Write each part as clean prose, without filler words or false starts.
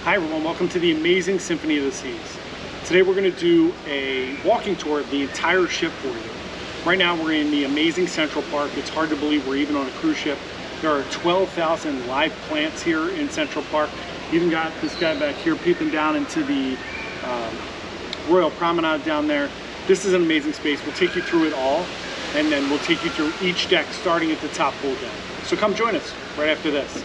Hi everyone, welcome to the amazing Symphony of the Seas. Today we're going to do a walking tour of the entire ship for you. Right now we're in the amazing Central Park. It's hard to believe we're even on a cruise ship. There are 12,000 live plants here in Central Park. You even got this guy back here peeping down into the Royale Promenade down there. This is an amazing space. We'll take you through it all, and then we'll take you through each deck starting at the top pool deck. So come join us right after this.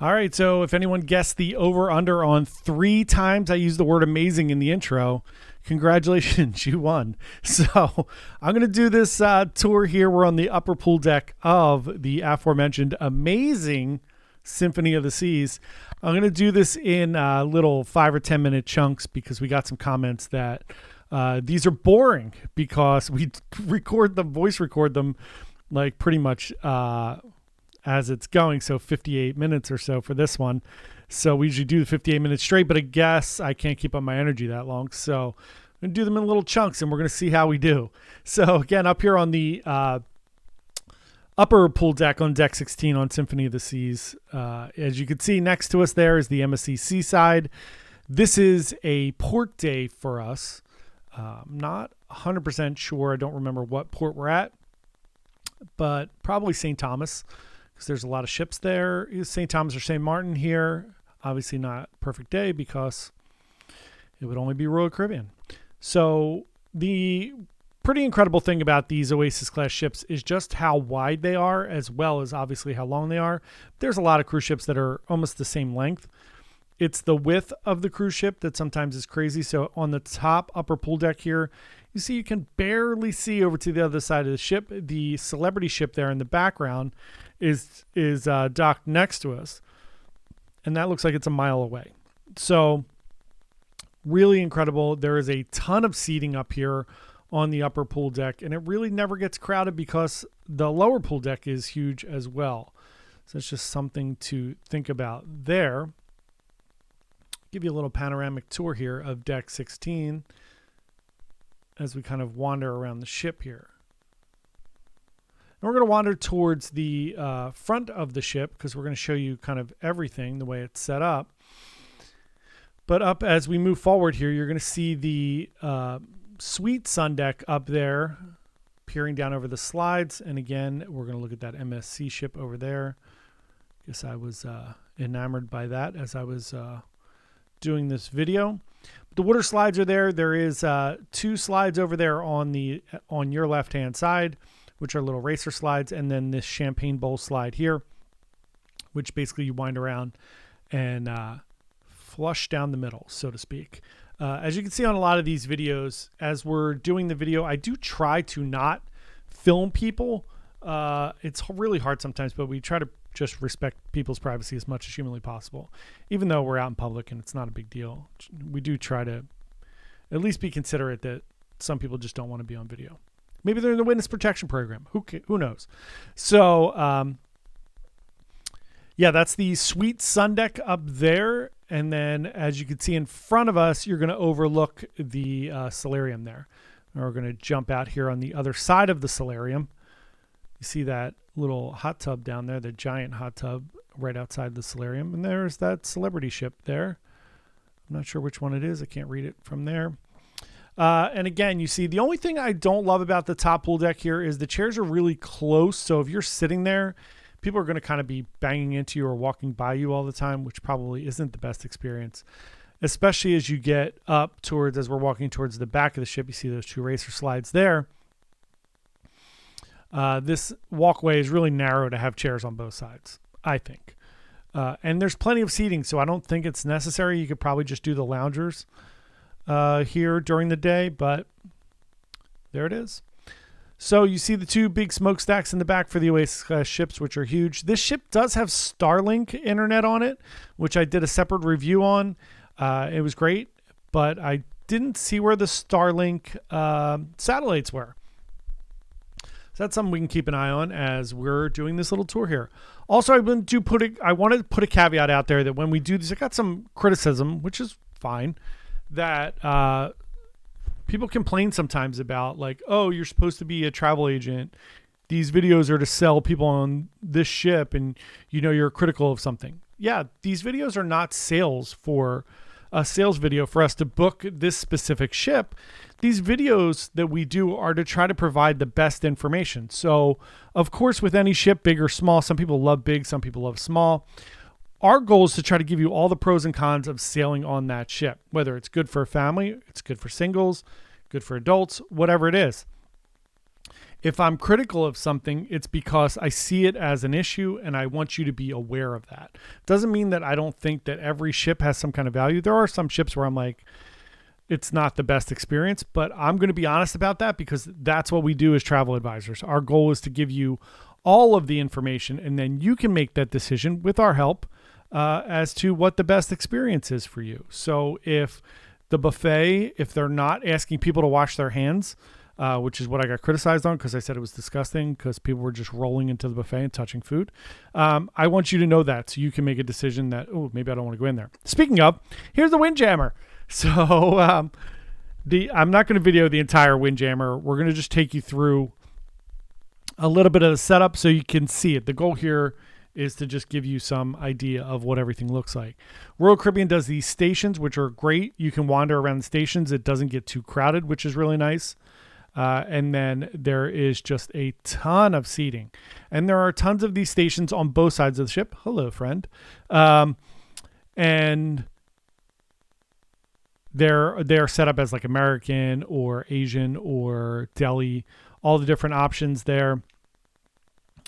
All right, so if anyone guessed the over-under on 3 times I used the word amazing in the intro, congratulations, you won. So I'm going to do this tour here. We're on the upper pool deck of the aforementioned amazing Symphony of the Seas. I'm going to do this in little 5 or 10 minute chunks because we got some comments that these are boring because we voice record them like pretty much as it's going. So 58 minutes or so for this one. So we usually do the 58 minutes straight, but I guess I can't keep up my energy that long. So I'm going to do them in little chunks and we're going to see how we do. So again, up here on the upper pool deck on deck 16 on Symphony of the Seas, as you can see next to us there is the MSC Seaside. This is a port day for us. Not 100% sure. I don't remember what port we're at, but probably St. Thomas, because there's a lot of ships there. St. Thomas or St. Martin here. Obviously not perfect day because it would only be Royal Caribbean. So the pretty incredible thing about these Oasis class ships is just how wide they are, as well as obviously how long they are. There's a lot of cruise ships that are almost the same length. It's the width of the cruise ship that sometimes is crazy. So on the top upper pool deck here, you see you can barely see over to the other side of the ship. The Celebrity ship there in the background is docked next to us, and that looks like it's a mile away. So really incredible. There is a ton of seating up here on the upper pool deck, and it really never gets crowded because the lower pool deck is huge as well. So it's just something to think about there. Give you a little panoramic tour here of deck 16 as we kind of wander around the ship here. And we're going to wander towards the front of the ship because we're going to show you kind of everything, the way it's set up. But up as we move forward here, you're going to see the suite sun deck up there peering down over the slides. And again, we're going to look at that MSC ship over there. Guess I was enamored by that as I was doing this video. The water slides are there. There is 2 slides over there on your left hand side, which are little racer slides, and then this champagne bowl slide here, which basically you wind around and flush down the middle, so to speak. As you can see on a lot of these videos, as we're doing the video, I do try to not film people. It's really hard sometimes, but we try to just respect people's privacy as much as humanly possible. Even though we're out in public and it's not a big deal, we do try to at least be considerate that some people just don't want to be on video. Maybe they're in the witness protection program. Who knows? So, yeah, that's the suite sun deck up there. And then as you can see in front of us, you're going to overlook the solarium there. And we're going to jump out here on the other side of the solarium. You see that little hot tub down there, the giant hot tub right outside the solarium. And there's that Celebrity ship there. I'm not sure which one it is. I can't read it from there. And again, you see the only thing I don't love about the top pool deck here is the chairs are really close. So if you're sitting there, people are going to kind of be banging into you or walking by you all the time, which probably isn't the best experience, especially as you get up towards, as we're walking towards the back of the ship. You see those 2 racer slides there. This walkway is really narrow to have chairs on both sides, I think. And there's plenty of seating, so I don't think it's necessary. You could probably just do the loungers here during the day, but there it is. So you see the 2 big smokestacks in the back for the Oasis class ships, which are huge. This ship does have Starlink internet on it, which I did a separate review on. It was great, but I didn't see where the Starlink satellites were. So that's something we can keep an eye on as we're doing this little tour here. Also, I wanted to put a caveat out there that when we do this, I got some criticism, which is fine, that people complain sometimes about like, oh, you're supposed to be a travel agent. these videos are to sell people on this ship and you're critical of something. Yeah, these videos are not sales for a sales video for us to book this specific ship. These videos that we do are to try to provide the best information. So, of course, with any ship, big or small, some people love big, some people love small. Our goal is to try to give you all the pros and cons of sailing on that ship, whether it's good for a family, it's good for singles, good for adults, whatever it is. If I'm critical of something, it's because I see it as an issue and I want you to be aware of that. Doesn't mean that I don't think that every ship has some kind of value. There are some ships where I'm like, it's not the best experience, but I'm going to be honest about that because that's what we do as travel advisors. Our goal is to give you all of the information and then you can make that decision with our help as to what the best experience is for you. So if the buffet, if they're not asking people to wash their hands, which is what I got criticized on because I said it was disgusting because people were just rolling into the buffet and touching food. I want you to know that so you can make a decision that, oh, maybe I don't want to go in there. Speaking of, here's the Windjammer. So I'm not going to video the entire Windjammer. We're going to just take you through a little bit of the setup so you can see it. The goal here is to just give you some idea of what everything looks like. Royal Caribbean does these stations, which are great. You can wander around the stations. It doesn't get too crowded, which is really nice. And then there is just a ton of seating. And there are tons of these stations on both sides of the ship. Hello, friend. And they're set up as like American or Asian or deli, all the different options there.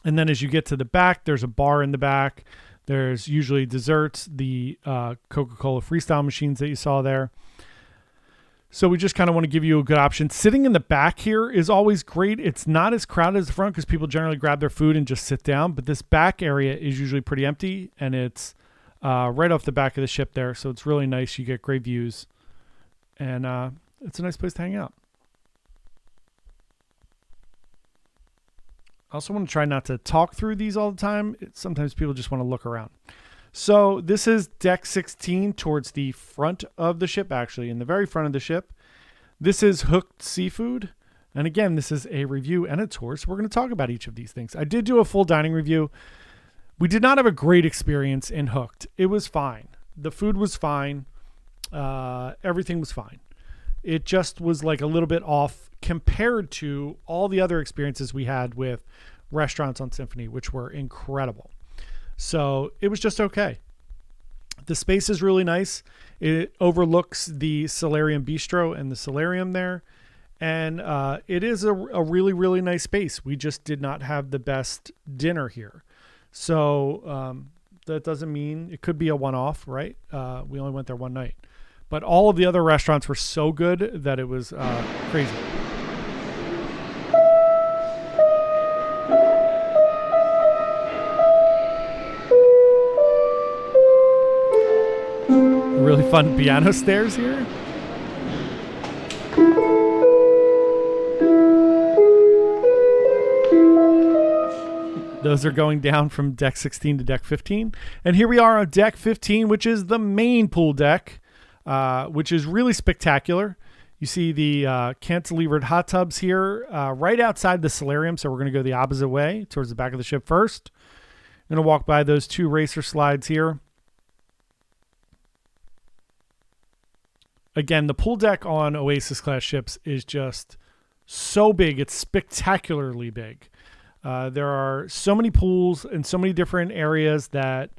And then as you get to the back, there's a bar in the back. There's usually desserts, the Coca-Cola Freestyle machines that you saw there. So we just kind of want to give you a good option. Sitting in the back here is always great. It's not as crowded as the front because people generally grab their food and just sit down. But this back area is usually pretty empty, and it's right off the back of the ship there. So it's really nice. You get great views, and it's a nice place to hang out. I also want to try not to talk through these all the time. Sometimes people just want to look around. So this is deck 16 towards the front of the ship, actually, in the very front of the ship. This is Hooked Seafood. And again, this is a review and a tour, so we're going to talk about each of these things. I did do a full dining review. We did not have a great experience in Hooked. It was fine. The food was fine. Everything was fine. It just was like a little bit off compared to all the other experiences we had with restaurants on Symphony, which were incredible. So it was just okay. The space is really nice. It overlooks the Solarium Bistro and the Solarium there. And it is a really, really nice space. We just did not have the best dinner here. So that doesn't mean it could be a one-off, right? We only went there one night. But all of the other restaurants were so good that it was crazy. Really fun piano stairs here. Those are going down from deck 16 to deck 15. And here we are on deck 15, which is the main pool deck, which is really spectacular. You see the cantilevered hot tubs here right outside the solarium. So we're going to go the opposite way towards the back of the ship first. I'm going to walk by those two racer slides here. Again, the pool deck on Oasis class ships is just so big. It's spectacularly big. There are so many pools in so many different areas that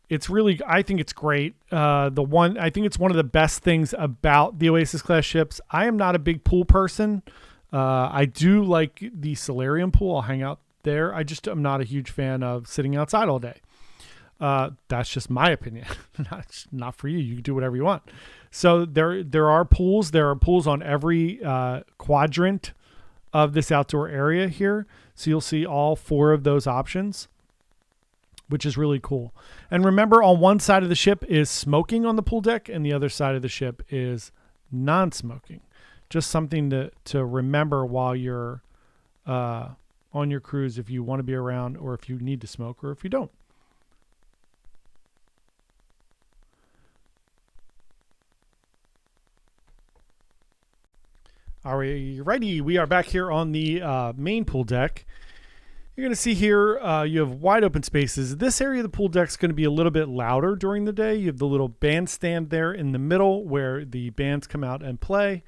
it's really, I think it's great. I think it's one of the best things about the Oasis class ships. I am not a big pool person. I do like the solarium pool. I'll hang out there. I'm not a huge fan of sitting outside all day. That's just my opinion. Not for you. You can do whatever you want. So there are pools. There are pools on every quadrant of this outdoor area here. So you'll see all four of those options, which is really cool. And remember, on one side of the ship is smoking on the pool deck, and the other side of the ship is non-smoking. Just something to remember while you're on your cruise, if you want to be around, or if you need to smoke, or if you don't. Alrighty, we are back here on the main pool deck. You're going to see here you have wide open spaces. This area of the pool deck is going to be a little bit louder during the day. You have the little bandstand there in the middle where the bands come out and play.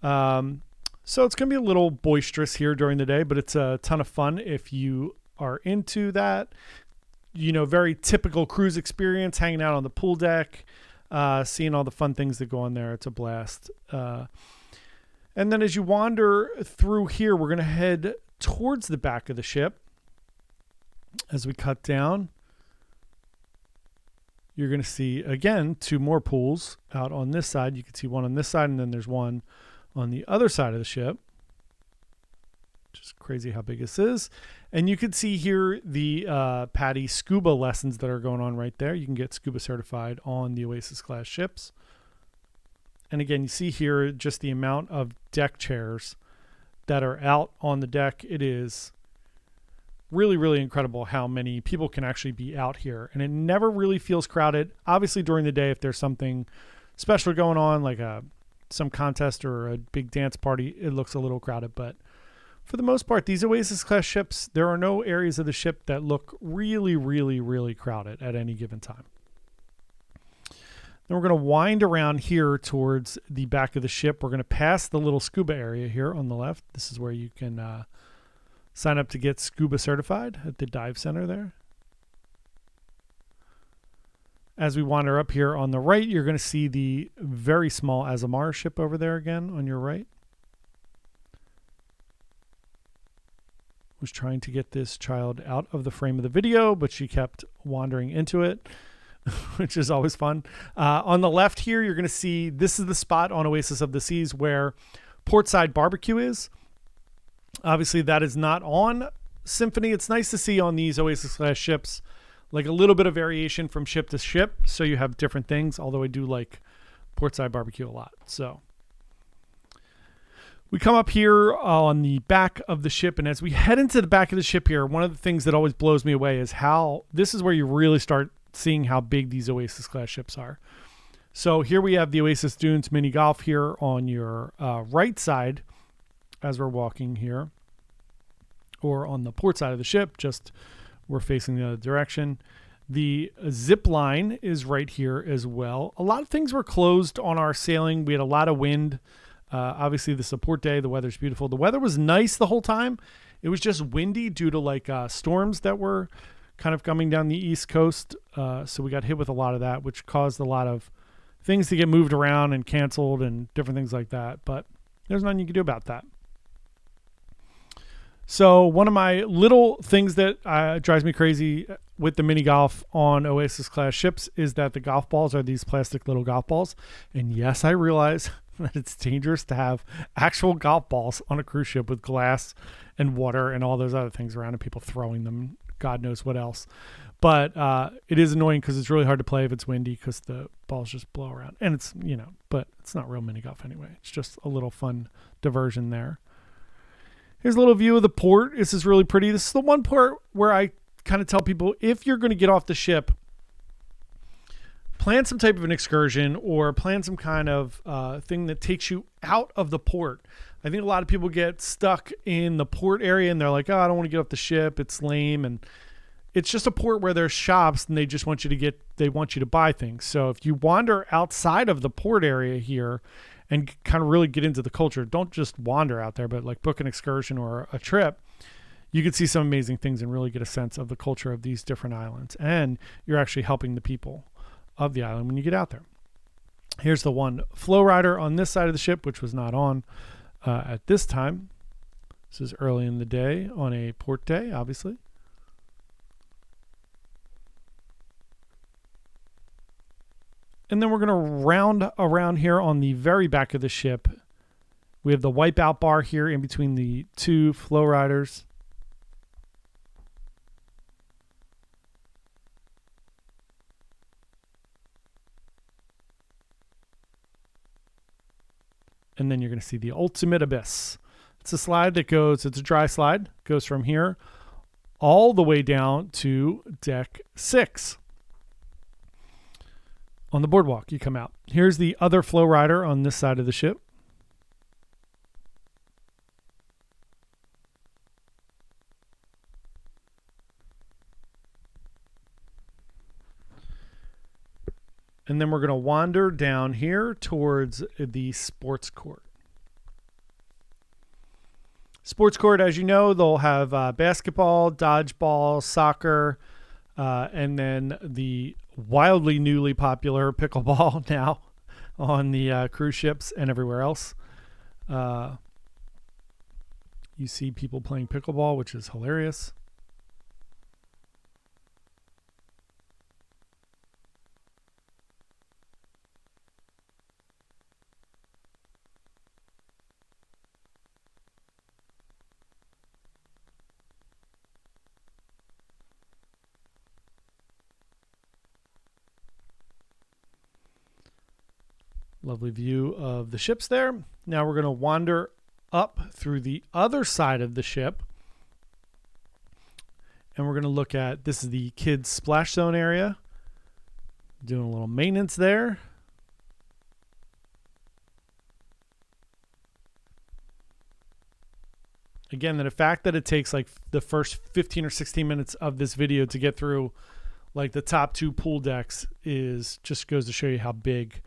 So it's going to be a little boisterous here during the day, but it's a ton of fun if you are into that. You know, very typical cruise experience, hanging out on the pool deck, seeing all the fun things that go on there. It's a blast. And then as you wander through here, we're going to head towards the back of the ship. As we cut down, you're going to see, again, 2 more pools out on this side. You can see one on this side, and then there's one on the other side of the ship. Just crazy how big this is. And you can see here the PADI scuba lessons that are going on right there. You can get scuba certified on the Oasis class ships. And again, you see here just the amount of deck chairs that are out on the deck. It is really, really incredible how many people can actually be out here. And it never really feels crowded. Obviously, during the day, if there's something special going on, like some contest or a big dance party, it looks a little crowded. But for the most part, these Oasis class ships, there are no areas of the ship that look really, really, really crowded at any given time. Then we're going to wind around here towards the back of the ship. We're going to pass the little scuba area here on the left. This is where you can sign up to get scuba certified at the dive center there. As we wander up here on the right, you're going to see the very small Azamara ship over there again on your right. Was trying to get this child out of the frame of the video, but she kept wandering into it, which is always fun. On the left here, you're going to see this is the spot on Oasis of the Seas where Portside Barbecue is. Obviously, that is not on Symphony. It's nice to see on these Oasis class ships like a little bit of variation from ship to ship, so you have different things, although I do like Portside Barbecue a lot. So we come up here on the back of the ship, and as we head into the back of the ship here, one of the things that always blows me away is how this is where you really start seeing how big these Oasis class ships are. So here we have the Oasis Dunes Mini Golf here on your right side as we're walking here, or on the port side of the ship, just we're facing the other direction. The zip line is right here as well. A lot of things were closed on our sailing. We had a lot of wind. Obviously, this is a port day. The weather's beautiful. The weather was nice the whole time. It was just windy due to like storms that were kind of coming down the East Coast. So we got hit with a lot of that, which caused a lot of things to get moved around and canceled and different things like that. But there's nothing you can do about that. So one of my little things that drives me crazy with the mini golf on Oasis class ships is that the golf balls are these plastic little golf balls. And yes, I realize that it's dangerous to have actual golf balls on a cruise ship with glass and water and all those other things around and people throwing them, God knows what else. But it is annoying because it's really hard to play if it's windy because the balls just blow around. And it's, but it's not real mini golf anyway. It's just a little fun diversion there. Here's a little view of the port. This is really pretty. This is the one part where I kind of tell people, if you're going to get off the ship, plan some type of an excursion or plan some kind of thing that takes you out of the port. I think a lot of people get stuck in the port area and they're like, oh, I don't want to get off the ship. It's lame. And it's just a port where there's shops and they just want you to buy things. So if you wander outside of the port area here and kind of really get into the culture, don't just wander out there, but like book an excursion or a trip, you can see some amazing things and really get a sense of the culture of these different islands. And you're actually helping the people of the island when you get out there. Here's the one flow rider on this side of the ship, which was not on at this time. This is early in the day on a port day, obviously. And then we're going to round around here on the very back of the ship. We have the wipeout bar here in between the two flow riders. And then you're going to see the ultimate abyss. It's a slide that goes, it's a dry slide, goes from here all the way down to deck 6. On the boardwalk, you come out. Here's the other flow rider on this side of the ship. And then we're going to wander down here towards the sports court. Sports court, as you know, they'll have basketball, dodgeball, soccer, and then the wildly newly popular pickleball now on the cruise ships and everywhere else. You see people playing pickleball, which is hilarious. Lovely view of the ships there. Now we're going to wander up through the other side of the ship. And we're going to look at, this is the kids splash zone area. Doing a little maintenance there. Again, the fact that it takes like the first 15 or 16 minutes of this video to get through like the top 2 pool decks is just goes to show you how big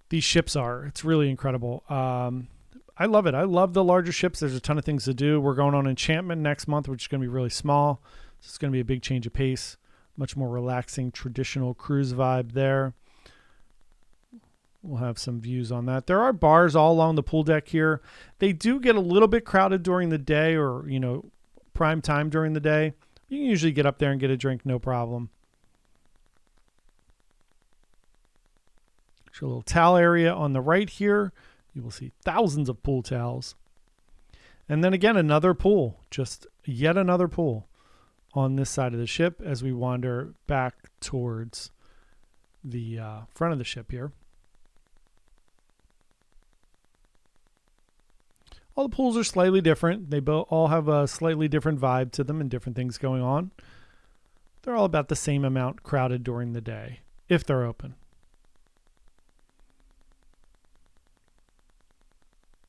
these ships are. It's really incredible. I love it. I love the larger ships. There's a ton of things to do. We're going on Enchantment next month, which is going to be really small. So it's going to be a big change of pace. Much more relaxing, traditional cruise vibe there. We'll have some views on that. There are bars all along the pool deck here. They do get a little bit crowded during the day or, you know, prime time during the day. You can usually get up there and get a drink, no problem. Show a little towel area on the right here. You will see thousands of pool towels. And then again, another pool, just yet another pool on this side of the ship as we wander back towards the front of the ship here. All the pools are slightly different. They all have a slightly different vibe to them and different things going on. They're all about the same amount crowded during the day, if they're open.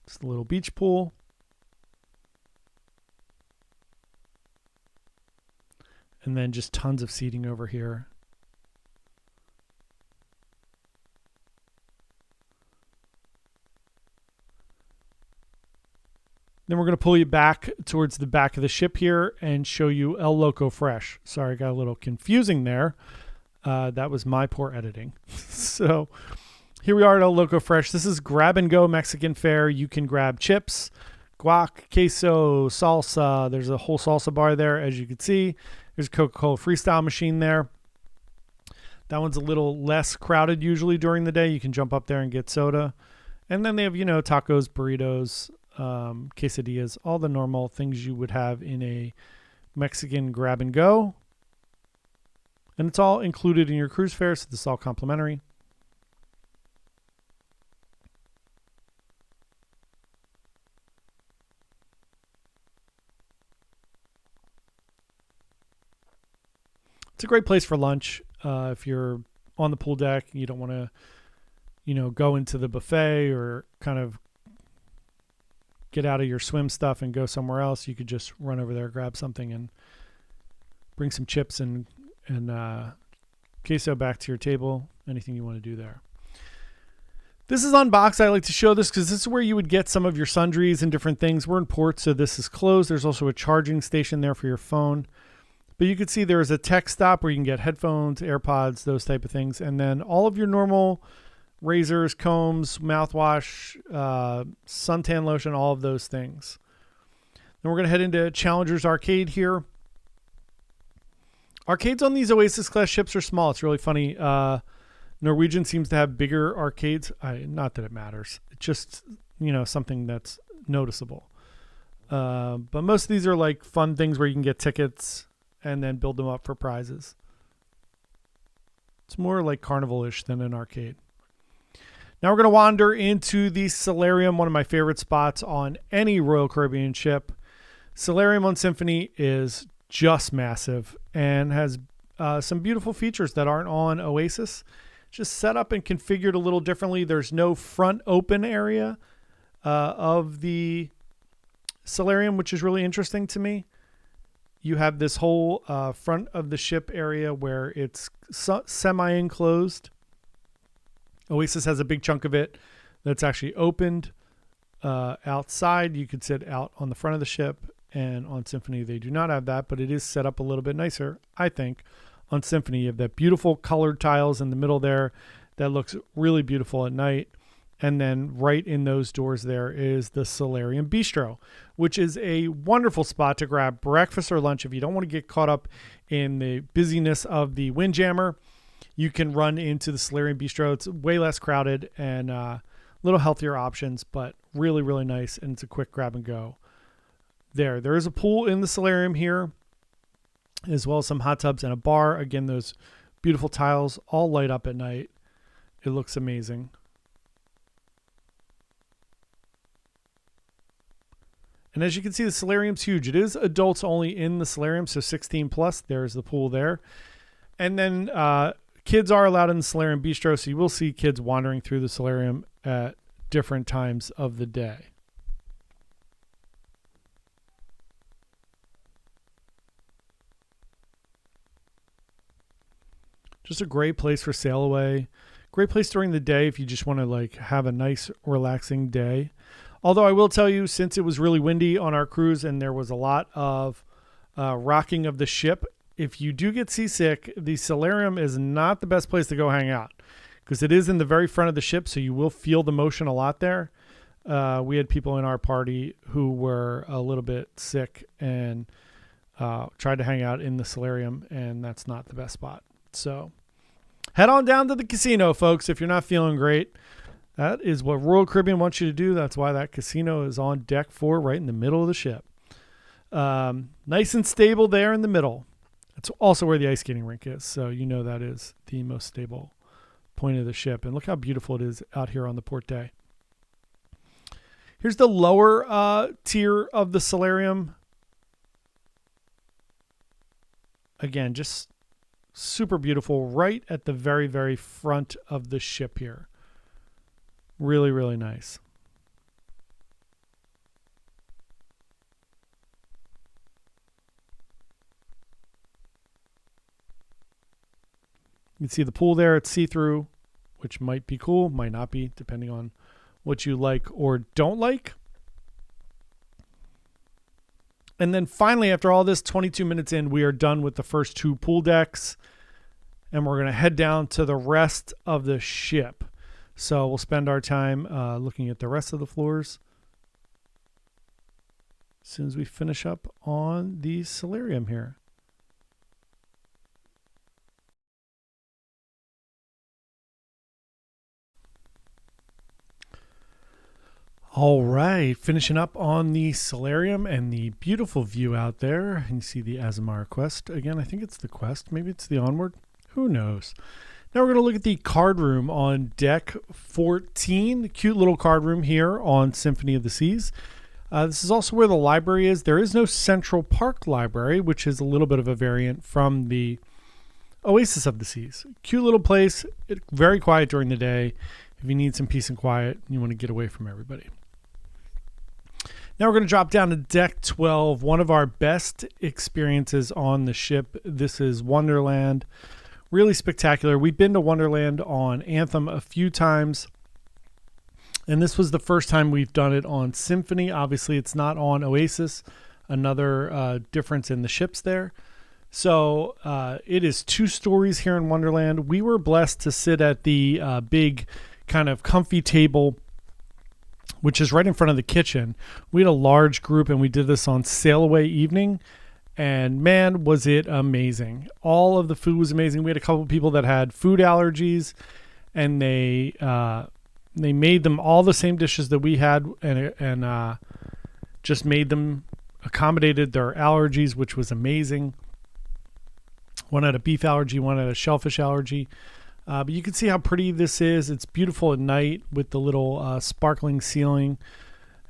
It's a little beach pool. And then just tons of seating over here. Then we're going to pull you back towards the back of the ship here and show you El Loco Fresh. Sorry, I got a little confusing there. That was my poor editing. So here we are at El Loco Fresh. This is grab and go Mexican fare. You can grab chips, guac, queso, salsa. There's a whole salsa bar there, as you can see. There's a Coca-Cola Freestyle machine there. That one's a little less crowded usually during the day. You can jump up there and get soda. And then they have, you know, tacos, burritos, quesadillas, all the normal things you would have in a Mexican grab and go. And it's all included in your cruise fare, so this is all complimentary. It's a great place for lunch. If you're on the pool deck, you don't want to, you know, go into the buffet or kind of get out of your swim stuff and go somewhere else. You could just run over there, grab something, and bring some chips and queso back to your table. Anything you want to do there. This is unboxed. I like to show this because this is where you would get some of your sundries and different things. We're in port, so this is closed. There's also a charging station there for your phone. But you can see there is a tech stop where you can get headphones, AirPods, those type of things. And then all of your normal razors, combs, mouthwash, suntan lotion, all of those things. Then we're going to head into Challenger's Arcade here. Arcades on these Oasis class ships are small. It's really funny. Norwegian seems to have bigger arcades. Not that it matters. It's just, you know, something that's noticeable. But most of these are like fun things where you can get tickets and then build them up for prizes. It's more like carnival-ish than an arcade. Now we're going to wander into the Solarium, one of my favorite spots on any Royal Caribbean ship. Solarium on Symphony is just massive and has some beautiful features that aren't on Oasis. Just set up and configured a little differently. There's no front open area of the Solarium, which is really interesting to me. You have this whole front of the ship area where it's semi-enclosed. Oasis has a big chunk of it that's actually opened outside. You could sit out on the front of the ship, and on Symphony they do not have that, but it is set up a little bit nicer, I think. On Symphony, you have that beautiful colored tiles in the middle there that looks really beautiful at night. And then right in those doors there is the Solarium Bistro, which is a wonderful spot to grab breakfast or lunch. If you don't want to get caught up in the busyness of the Windjammer, you can run into the Solarium Bistro. It's way less crowded and a little healthier options, but really, really nice. And it's a quick grab and go there. There is a pool in the Solarium here, as well as some hot tubs and a bar. Again, those beautiful tiles all light up at night. It looks amazing. And as you can see, the solarium's huge. It is adults only in the solarium, so 16 plus. There's the pool there. And then kids are allowed in the Solarium Bistro, so you will see kids wandering through the solarium at different times of the day. Just a great place for sail away. Great place during the day if you just want to like have a nice, relaxing day. Although I will tell you, since it was really windy on our cruise and there was a lot of rocking of the ship, if you do get seasick, the solarium is not the best place to go hang out because it is in the very front of the ship, so you will feel the motion a lot there. We had people in our party who were a little bit sick and tried to hang out in the solarium, and that's not the best spot. So head on down to the casino, folks, if you're not feeling great. That is what Royal Caribbean wants you to do. That's why that casino is on deck 4 right in the middle of the ship. Nice and stable there in the middle. That's also where the ice skating rink is. So you know that is the most stable point of the ship. And look how beautiful it is out here on the port day. Here's the lower tier of the solarium. Again, just super beautiful right at the very, very front of the ship here. Really, really nice. You can see the pool there. It's see-through, which might be cool, might not be, depending on what you like or don't like. And then finally, after all this, 22 minutes in, we are done with the first 2 pool decks, and we're going to head down to the rest of the ship. So we'll spend our time looking at the rest of the floors as soon as we finish up on the solarium here. All right, finishing up on the solarium and the beautiful view out there. And you see the Azamara Quest. Again, I think it's the Quest. Maybe it's the Onward. Who knows? Now we're going to look at the card room on deck 14. Cute little card room here on Symphony of the Seas. This is also where the library is. There is no Central Park Library, which is a little bit of a variant from the Oasis of the Seas. Cute little place. Very quiet during the day. If you need some peace and quiet, you want to get away from everybody. Now we're going to drop down to deck 12. One of our best experiences on the ship. This is Wonderland. Really spectacular. We've been to Wonderland on Anthem a few times, and this was the first time we've done it on Symphony. Obviously, it's not on Oasis. Another difference in the ships there. So it is 2 stories here in Wonderland. We were blessed to sit at the big kind of comfy table, which is right in front of the kitchen. We had a large group, and we did this on sail away evening. And man, was it amazing. All of the food was amazing. We had a couple of people that had food allergies, and they made them all the same dishes that we had, and just made them, accommodated their allergies, which was amazing. One had a beef allergy, one had a shellfish allergy. But you can see how pretty this is. It's beautiful at night with the little sparkling ceiling.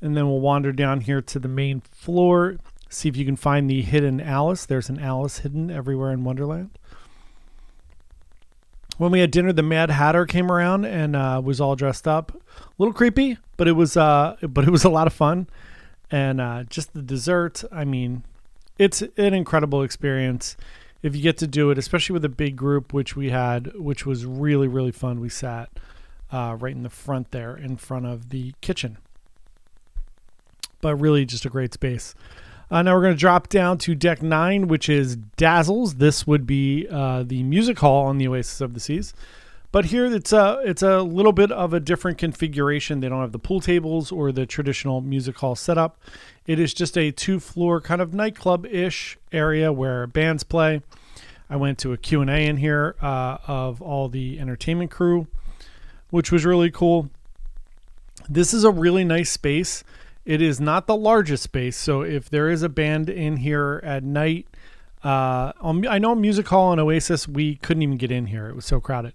And then we'll wander down here to the main floor. See if you can find the hidden Alice. There's an Alice hidden everywhere in Wonderland. When we had dinner, the Mad Hatter came around and was all dressed up. A little creepy, but it was a lot of fun. And just the dessert. I mean, it's an incredible experience if you get to do it, especially with a big group, which we had, which was really, really fun. We sat right in the front there, in front of the kitchen. But really just a great space. Now we're going to drop down to deck 9, which is Dazzles. This would be the music hall on the Oasis of the Seas. But here it's a little bit of a different configuration. They don't have the pool tables or the traditional music hall setup. It is just a 2-floor kind of nightclub-ish area where bands play. I went to a Q&A in here of all the entertainment crew, which was really cool. This is a really nice space. It is not the largest space, so if there is a band in here at night, I know Music Hall and Oasis, we couldn't even get in here. It was so crowded.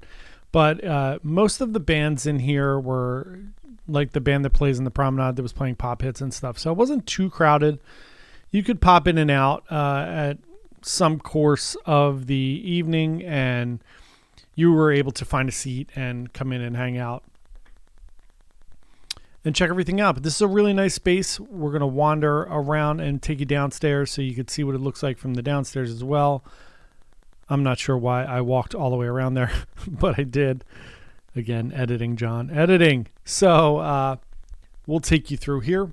But most of the bands in here were like the band that plays in the Promenade that was playing pop hits and stuff. So it wasn't too crowded. You could pop in and out at some course of the evening, and you were able to find a seat and come in and hang out and check everything out. But this is a really nice space. We're going to wander around and take you downstairs so you could see what it looks like from the downstairs as well. I'm not sure why I walked all the way around there, but I did. Again, editing, John. Editing. So we'll take you through here.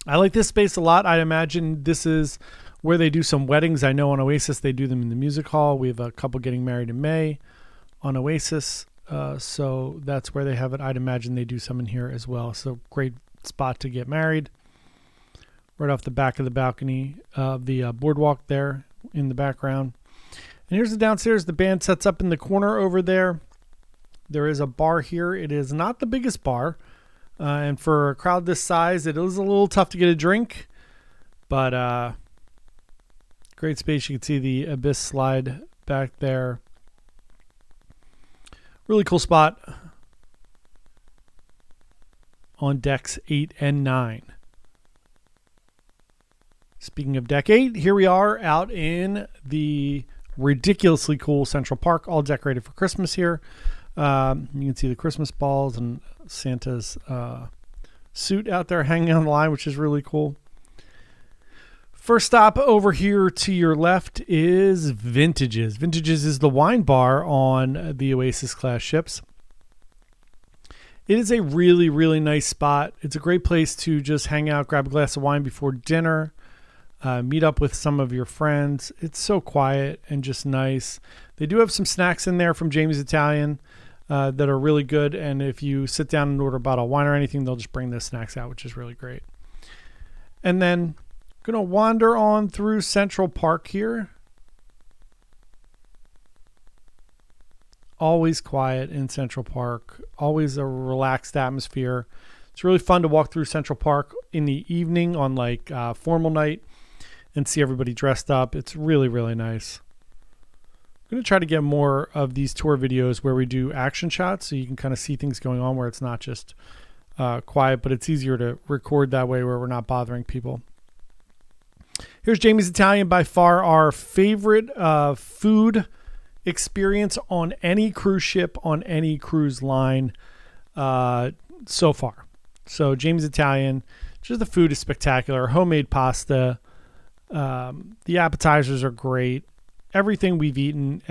I like this space a lot. I'd imagine this is where they do some weddings. I know on Oasis they do them in the music hall. We have a couple getting married in May on Oasis. So that's where they have it. I'd imagine they do some in here as well. So great spot to get married. Right off the back of the balcony of the boardwalk there in the background. And here's the downstairs. The band sets up in the corner over there. There is a bar here. It is not the biggest bar. And for a crowd this size, it is a little tough to get a drink. But great space. You can see the Abyss slide back there. Really cool spot on decks 8 and 9. Speaking of deck 8, here we are out in the ridiculously cool Central Park, all decorated for Christmas here. You can see the Christmas balls and Santa's suit out there hanging on the line, which is really cool. First stop over here to your left is Vintages. Vintages is the wine bar on the Oasis class ships. It is a really, really nice spot. It's a great place to just hang out, grab a glass of wine before dinner, meet up with some of your friends. It's so quiet and just nice. They do have some snacks in there from Jamie's Italian that are really good. And if you sit down and order a bottle of wine or anything, they'll just bring the snacks out, which is really great. And then going to wander on through Central Park here. Always quiet in Central Park. Always a relaxed atmosphere. It's really fun to walk through Central Park in the evening on like formal night and see everybody dressed up. It's really, really nice. I'm going to try to get more of these tour videos where we do action shots so you can kind of see things going on where it's not just quiet, but it's easier to record that way where we're not bothering people. Here's Jamie's Italian, by far our favorite food experience on any cruise ship, on any cruise line so far. So Jamie's Italian, just the food is spectacular. Homemade pasta. The appetizers are great. Everything we've eaten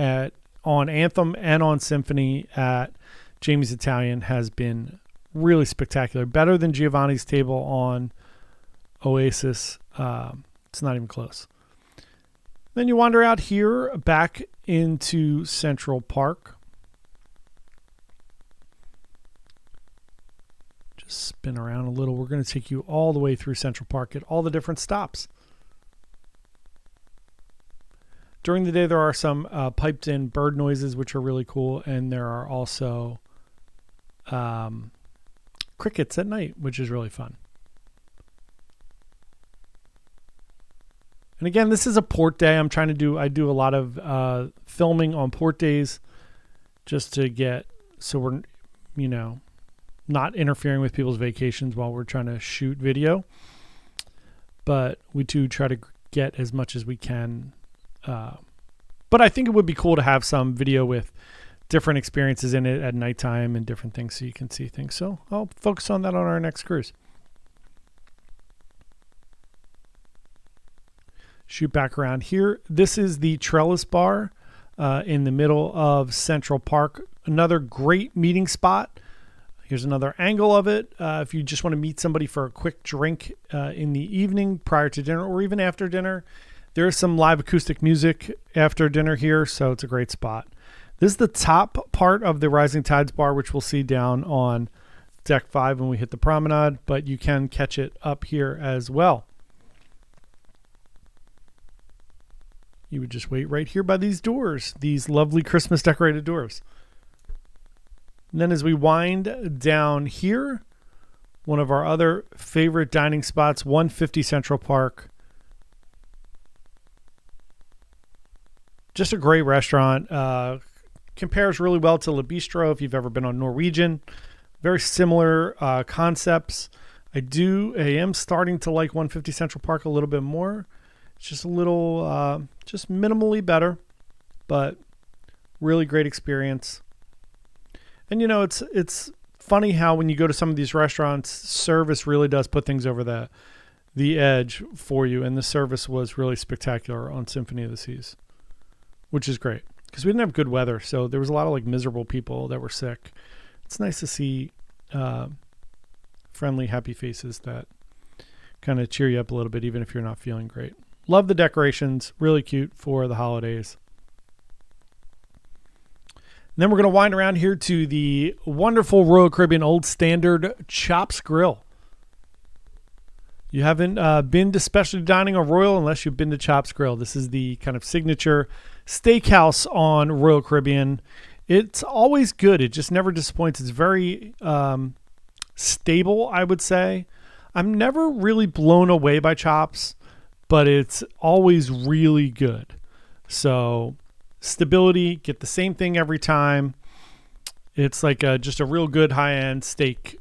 on Anthem and on Symphony at Jamie's Italian has been really spectacular. Better than Giovanni's table on Oasis. It's not even close. Then you wander out here back into Central Park. Just spin around a little. We're going to take you all the way through Central Park at all the different stops. During the day, there are some piped in bird noises, which are really cool. And there are also crickets at night, which is really fun. And again, this is a port day. I do a lot of filming on port days just to so we're, not interfering with people's vacations while we're trying to shoot video. But we do try to get as much as we can. But I think it would be cool to have some video with different experiences in it at nighttime and different things so you can see things. So I'll focus on that on our next cruise. Shoot back around here. This is the Trellis Bar in the middle of Central Park. another great meeting spot. Here's another angle of it. If you just want to meet somebody for a quick drink in the evening prior to dinner or even after dinner, there's some live acoustic music after dinner here, so it's a great spot. This is the top part of the Rising Tides bar, which we'll see down on deck 5 when we hit the promenade, but you can catch it up here as well. You would just wait right here by these doors, these lovely Christmas decorated doors. And then as we wind down here, one of our other favorite dining spots, 150 Central Park. Just a great restaurant. Compares really well to Le Bistro if you've ever been on Norwegian. Very similar concepts. I am starting to like 150 Central Park a little bit more. It's just a little, just minimally better, but really great experience. And you know, it's funny how when you go to some of these restaurants, service really does put things over the edge for you. And the service was really spectacular on Symphony of the Seas, which is great because we didn't have good weather. So there was a lot of like miserable people that were sick. It's nice to see friendly, happy faces that kind of cheer you up a little bit, even if you're not feeling great. Love the decorations. Really cute for the holidays. And then we're going to wind around here to the wonderful Royal Caribbean Old Standard Chops Grill. You haven't been to specialty dining or Royal unless you've been to Chops Grill. This is the kind of signature steakhouse on Royal Caribbean. It's always good. It just never disappoints. It's very stable, I would say. I'm never really blown away by Chops, but it's always really good. So stability, get the same thing every time. It's like just a real good high-end steak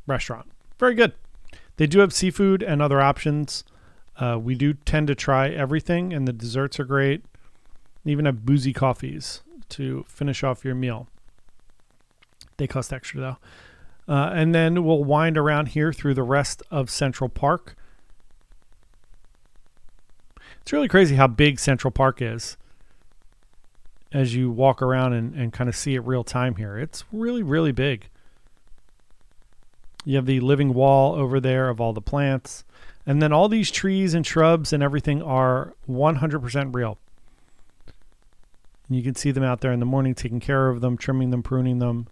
restaurant. Very good. They do have seafood and other options. We do tend to try everything, and the desserts are great. They even have boozy coffees to finish off your meal. They cost extra, though. And then we'll wind around here through the rest of Central Park. It's really crazy how big Central Park is as you walk around and kind of see it real time here. It's really, really big. You have the living wall over there of all the plants. And then all these trees and shrubs and everything are 100% real. And you can see them out there in the morning, taking care of them, trimming them, pruning them,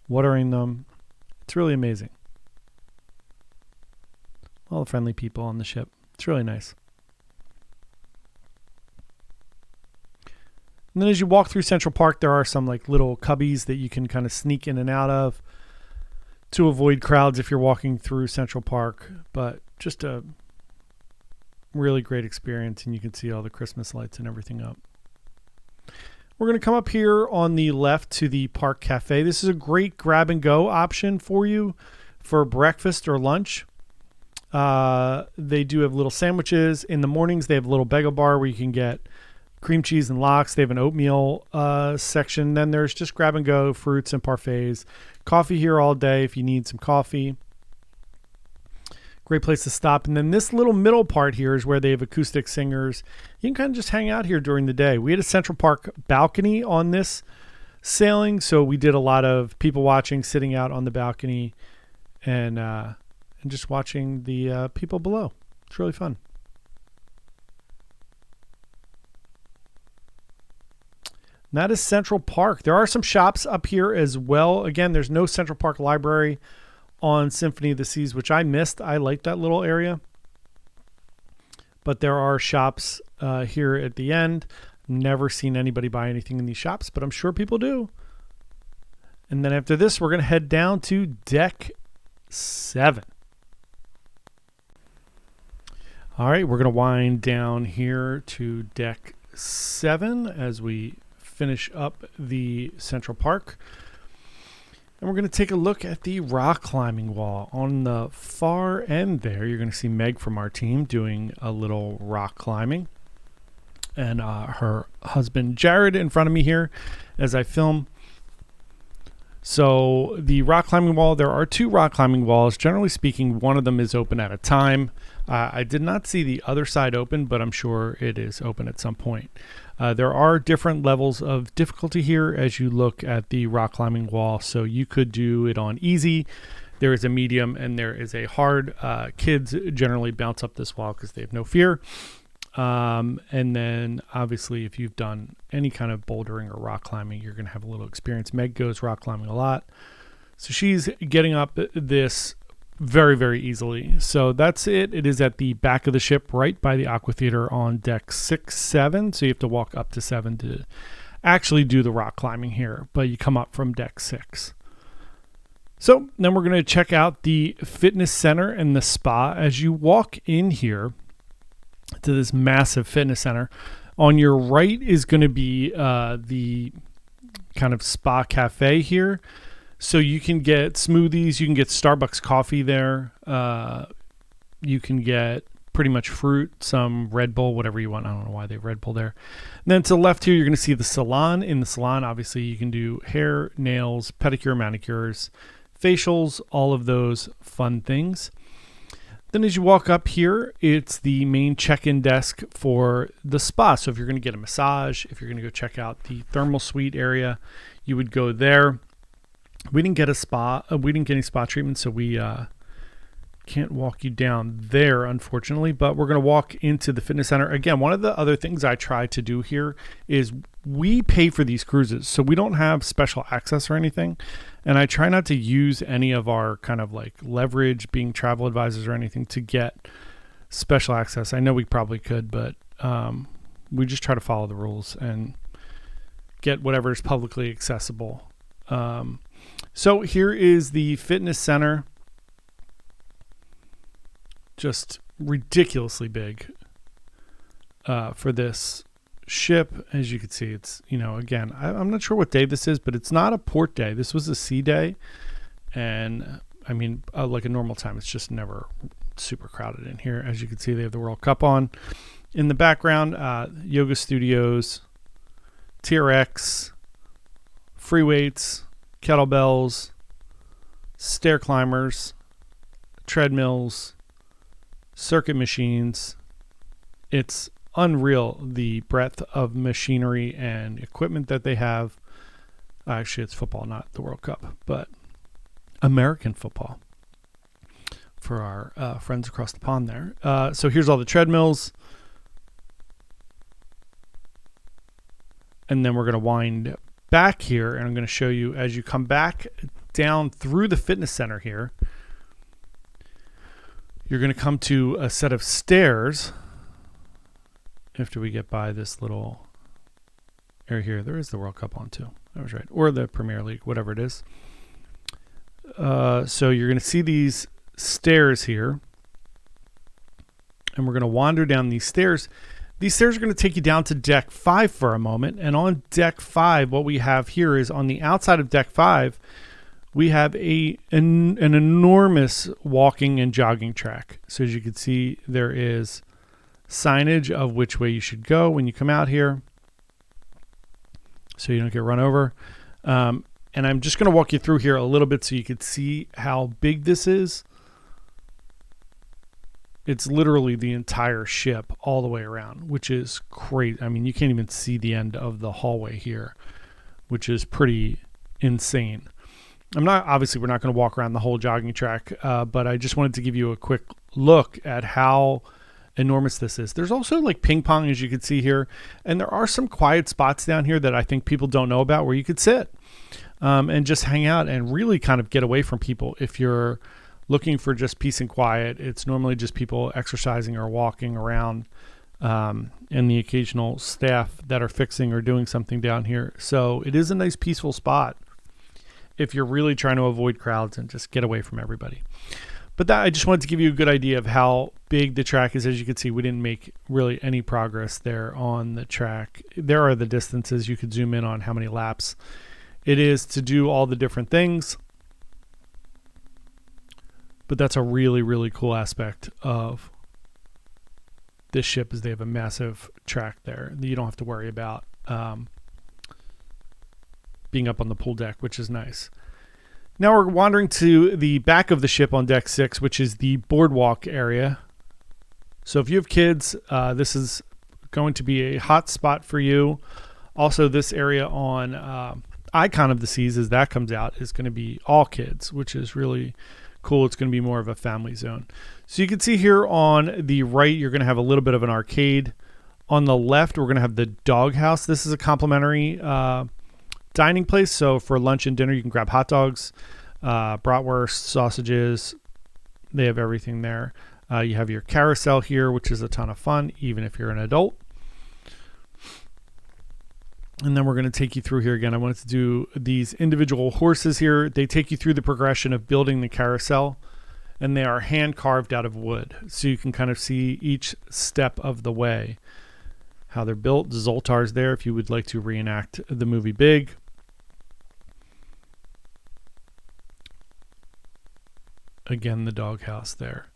watering them. It's really amazing. All the friendly people on the ship. It's really nice. And then as you walk through Central Park, there are some like little cubbies that you can kind of sneak in and out of to avoid crowds if you're walking through Central Park. But just a really great experience, and you can see all the Christmas lights and everything up. We're going to come up here on the left to the Park Cafe. This is a great grab-and-go option for you for breakfast or lunch. They do have little sandwiches. In the mornings, they have a little bagel bar where you can get cream cheese and lox. They have an oatmeal section. Then there's just grab-and-go fruits and parfaits. Coffee here all day if you need some coffee. Great place to stop. And then this little middle part here is where they have acoustic singers. You can kind of just hang out here during the day. We had a Central Park balcony on this sailing, so we did a lot of people watching, sitting out on the balcony, and just watching the people below. It's really fun. And that is Central Park. There are some shops up here as well. Again, there's no Central Park Library on Symphony of the Seas, which I missed. I like that little area. But there are shops here at the end. Never seen anybody buy anything in these shops, but I'm sure people do. And then after this, we're going to head down to deck 7. All right, we're going to wind down here to deck 7 as we finish up the Central Park. And we're going to take a look at the rock climbing wall. On the far end there, you're going to see Meg from our team doing a little rock climbing. And her husband, Jared, in front of me here as I film. So the rock climbing wall, there are 2 rock climbing walls. Generally speaking, one of them is open at a time. I did not see the other side open, but I'm sure it is open at some point. There are different levels of difficulty here as you look at the rock climbing wall. So you could do it on easy. There is a medium and there is a hard. Kids generally bounce up this wall because they have no fear. And then obviously if you've done any kind of bouldering or rock climbing, you're going to have a little experience. Meg goes rock climbing a lot. So she's getting up this very, very easily. So that's it. It is at the back of the ship right by the Aqua Theater on deck 6, 7. So you have to walk up to 7 to actually do the rock climbing here, but you come up from deck 6. So then we're going to check out the fitness center and the spa. As you walk in here to this massive fitness center, on your right is going to be the kind of spa cafe here. So you can get smoothies, you can get Starbucks coffee there. You can get pretty much fruit, some Red Bull, whatever you want. I don't know why they have Red Bull there. And then to the left here, you're going to see the salon. In the salon, obviously, you can do hair, nails, pedicure, manicures, facials, all of those fun things. Then as you walk up here, it's the main check-in desk for the spa. So if you're going to get a massage, if you're going to go check out the thermal suite area, you would go there. We didn't get a spa. We didn't get any spa treatment, so we can't walk you down there, unfortunately. But we're going to walk into the fitness center. Again, one of the other things I try to do here is we pay for these cruises, so we don't have special access or anything. And I try not to use any of our kind of like leverage, being travel advisors or anything, to get special access. I know we probably could, but we just try to follow the rules and get whatever is publicly accessible. So here is the fitness center. Just ridiculously big for this ship. As you can see, it's, again, I'm not sure what day this is, but it's not a port day. This was a sea day. And I mean, like a normal time, it's just never super crowded in here. As you can see, they have the World Cup on. In the background, yoga studios, TRX, free weights, kettlebells, stair climbers, treadmills, circuit machines. It's unreal, the breadth of machinery and equipment that they have. Actually, it's football, not the World Cup, but American football for our friends across the pond there. So here's all the treadmills. And then we're going to wind back here, and I'm going to show you as you come back down through the fitness center here, you're going to come to a set of stairs. After we get by this little area here, there is the World Cup on too. That was right. Or the Premier League, whatever it is. So you're going to see these stairs here, and we're going to wander down these stairs. These stairs are going to take you down to deck 5 for a moment. And on deck 5, what we have here is on the outside of deck 5, we have an enormous walking and jogging track. So as you can see, there is signage of which way you should go when you come out here, so you don't get run over. And I'm just going to walk you through here a little bit so you can see how big this is. It's literally the entire ship all the way around, which is crazy. I mean, you can't even see the end of the hallway here, which is pretty insane. Obviously we're not going to walk around the whole jogging track, but I just wanted to give you a quick look at how enormous this is. There's also like ping pong, as you can see here, and there are some quiet spots down here that I think people don't know about where you could sit and just hang out and really kind of get away from people. If you're looking for just peace and quiet, it's normally just people exercising or walking around, and the occasional staff that are fixing or doing something down here. So it is a nice peaceful spot if you're really trying to avoid crowds and just get away from everybody. But I just wanted to give you a good idea of how big the track is. As you can see, we didn't make really any progress there on the track. There are the distances. You could zoom in on how many laps it is to do all the different things. But that's a really, really cool aspect of this ship, is they have a massive track there that you don't have to worry about being up on the pool deck, which is nice. Now we're wandering to the back of the ship on deck 6, which is the boardwalk area. So if you have kids, this is going to be a hot spot for you. Also, this area on Icon of the Seas, as that comes out, is going to be all kids, which is really cool. It's going to be more of a family zone. So you can see here on the right, you're going to have a little bit of an arcade. On the left, we're going to have the doghouse. This is a complimentary dining place. So for lunch and dinner, you can grab hot dogs, bratwurst, sausages. They have everything there. You have your carousel here, which is a ton of fun, even if you're an adult. And then we're going to take you through here again. I wanted to do these individual horses here. They take you through the progression of building the carousel, and they are hand carved out of wood. So you can kind of see each step of the way, how they're built. Zoltar's there if you would like to reenact the movie Big. Again, the doghouse there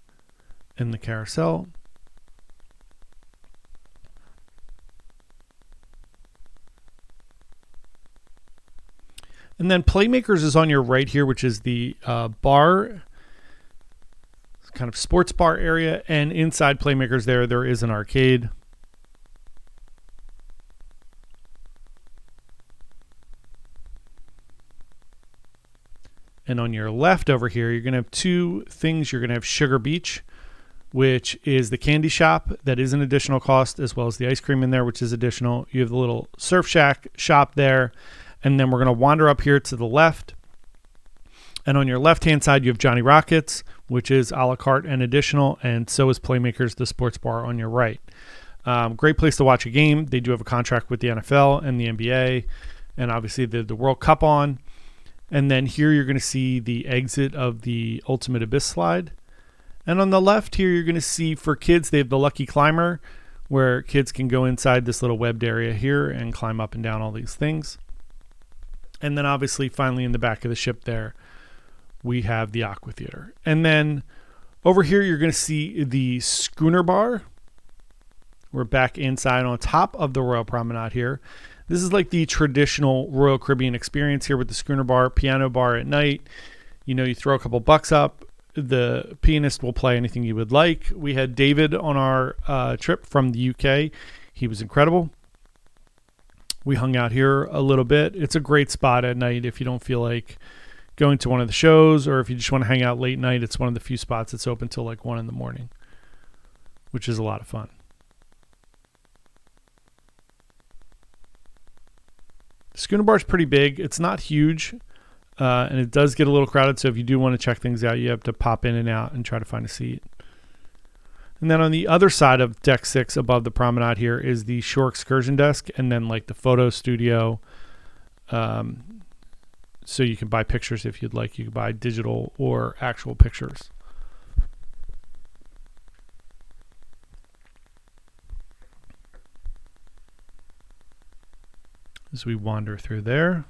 in the carousel. And then Playmakers is on your right here, which is the bar, kind of sports bar area. And inside Playmakers there is an arcade. And on your left over here, you're going to have two things. You're going to have Sugar Beach, which is the candy shop that is an additional cost, as well as the ice cream in there, which is additional. You have the little Surf Shack shop there. And then we're going to wander up here to the left. And on your left-hand side, you have Johnny Rockets, which is a la carte and additional. And so is Playmakers, the sports bar on your right. Great place to watch a game. They do have a contract with the NFL and the NBA. And obviously the World Cup on. And then here you're going to see the exit of the Ultimate Abyss slide. And on the left here, you're going to see for kids, they have the Lucky Climber, where kids can go inside this little webbed area here and climb up and down all these things. And then obviously, finally, in the back of the ship there, we have the Aqua Theater. And then over here, you're going to see the Schooner Bar. We're back inside on top of the Royal Promenade here. This is like the traditional Royal Caribbean experience here with the Schooner Bar, piano bar at night. You know, you throw a couple bucks up. The pianist will play anything you would like. We had David on our trip from the UK. He was incredible. We hung out here a little bit. It's a great spot at night if you don't feel like going to one of the shows, or if you just want to hang out late night. It's one of the few spots that's open till like 1 a.m, which is a lot of fun. Schooner Bar is pretty big. It's not huge, and it does get a little crowded. So if you do want to check things out, you have to pop in and out and try to find a seat. And then on the other side of deck 6 above the promenade here is the shore excursion desk, and then like the photo studio. So you can buy pictures if you'd like. You can buy digital or actual pictures. As we wander through there.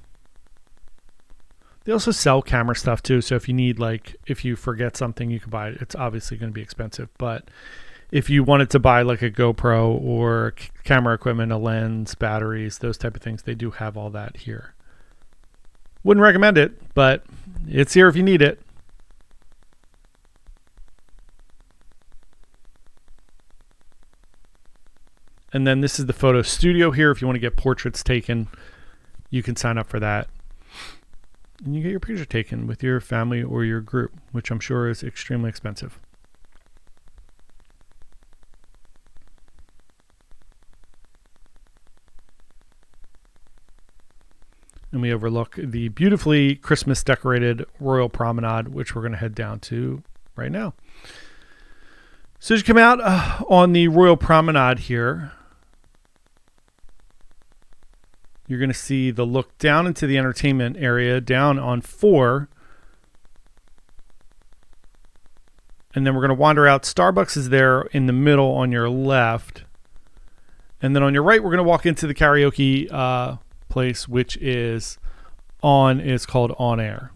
They also sell camera stuff too. So if you need, like, if you forget something, you can buy it. It's obviously going to be expensive, but if you wanted to buy like a GoPro or camera equipment, a lens, batteries, those type of things, they do have all that here. Wouldn't recommend it, but it's here if you need it. And then this is the photo studio here. If you want to get portraits taken, you can sign up for that. And you get your picture taken with your family or your group, which I'm sure is extremely expensive. And we overlook the beautifully Christmas decorated Royal Promenade, which we're going to head down to right now. So as you come out on the Royal Promenade here, you're going to see the look down into the entertainment area down on 4. And then we're going to wander out. Starbucks is there in the middle on your left. And then on your right, we're going to walk into the karaoke place, which is it's called On Air.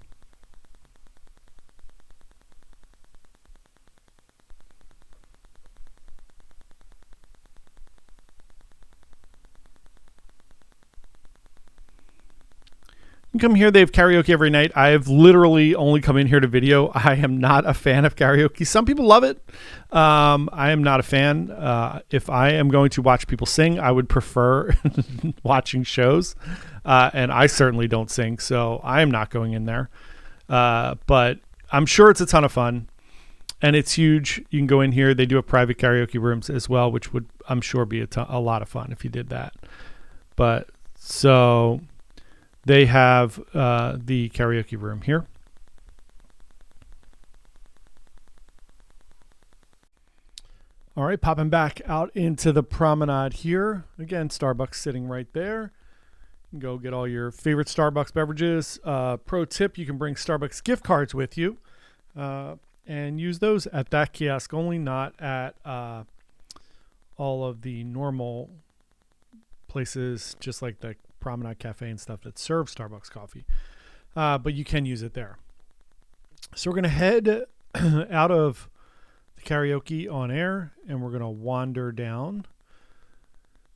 You come here, they have karaoke every night. I've literally only come in here to video. I am not a fan of karaoke. Some people love it. I am not a fan. If I am going to watch people sing, I would prefer watching shows. And I certainly don't sing, so I am not going in there. But I'm sure it's a ton of fun. And it's huge. You can go in here. They do have private karaoke rooms as well, which would, I'm sure, be a lot of fun if you did that. But so they have the karaoke room here. All right, popping back out into the promenade here. Again, Starbucks sitting right there. You can go get all your favorite Starbucks beverages. Pro tip, you can bring Starbucks gift cards with you and use those at that kiosk only, not at all of the normal places, just like the Promenade Cafe and stuff that serve Starbucks coffee. But you can use it there. So we're going to head out of the karaoke on air, and we're going to wander down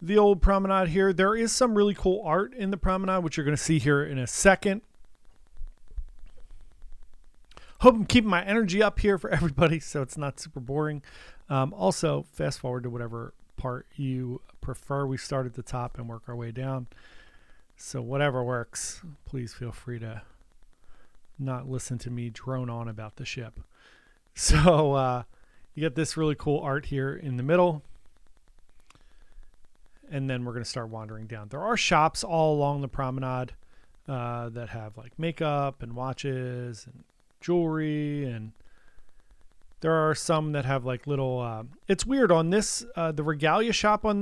the old promenade here. There is some really cool art in the promenade, which you're going to see here in a second. Hope I'm keeping my energy up here for everybody so it's not super boring. Also, fast forward to whatever part you prefer. We start at the top and work our way down. So whatever works, please feel free to not listen to me drone on about the ship. So you get this really cool art here in the middle. And then we're going to start wandering down. There are shops all along the promenade that have like makeup and watches and jewelry, and there are some that have like little it's weird on this the regalia shop on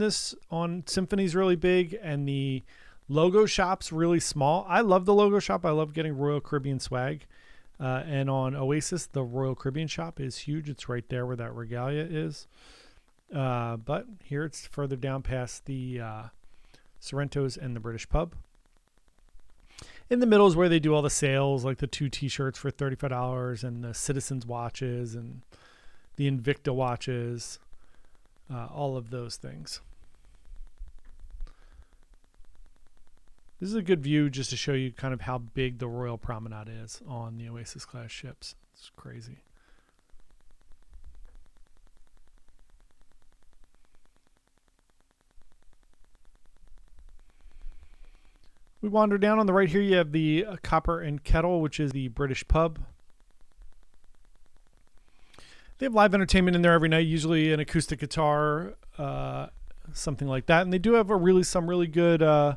Symphony is really big, and the logo shop's really small. I love the logo shop. I love getting Royal Caribbean swag, and on Oasis the Royal Caribbean shop is huge. It's right there where that regalia is, but here it's further down past the Sorrento's and the British pub. In the middle is where they do all the sales, like the 2 t-shirts for $35 and the Citizens watches and the Invicta watches, all of those things. This is a good view just to show you kind of how big the Royal Promenade is on the Oasis class ships. It's crazy. We wander down on the right here. You have the Copper and Kettle, which is the British pub. They have live entertainment in there every night, usually an acoustic guitar, something like that. And they do have some really good